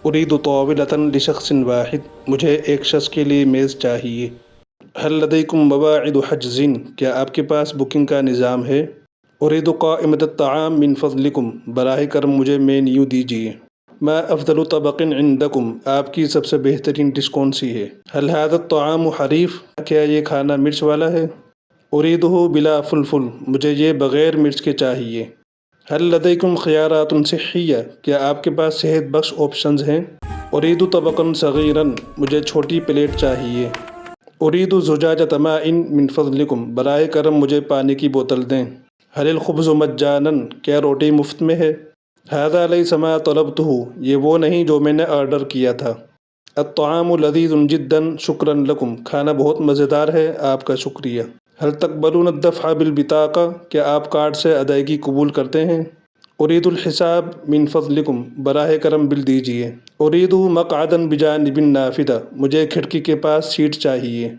اريد طاولة لشخص واحد، مجھے ایک شخص کے لیے میز چاہیے۔ هل لديكم مواعيد حجز، کیا آپ کے پاس بکنگ کا نظام ہے؟ اريد قائمة الطعام من فضلكم، براہ کرم مجھے مینیو دیجیے۔ ما افضل طبق عندكم، آپ کی سب سے بہترین ڈش کون سی ہے؟ هل هذا الطعام حریف، کیا یہ کھانا مرچ والا ہے؟ اريده بلا فلفل، مجھے یہ بغیر مرچ کے چاہیے۔ هل لديكم خيارات صحية، کیا آپ کے پاس صحت بخش آپشنز ہیں؟ اريد طبقا صغيرا، مجھے چھوٹی پلیٹ چاہیے۔ اريد زجاجة ماء من فضلكم، براہ کرم مجھے پانی کی بوتل دیں۔ هل الخبز مجانا، کیا روٹی مفت میں ہے؟ هذا ليس ما طلبته، یہ وہ نہیں جو میں نے آرڈر کیا تھا۔ الطعام لذيذ جدا شکرا لكم، کھانا بہت مزیدار ہے، آپ کا شکریہ۔ هل تقبلون الدفع بالبطاقہ، کیا آپ کارڈ سے ادائیگی قبول کرتے ہیں؟ اريد الحساب من فضلكم، براہ کرم بل دیجیے۔ اريد مقعدا بجانب النافذة، مجھے کھڑکی کے پاس سیٹ چاہیے۔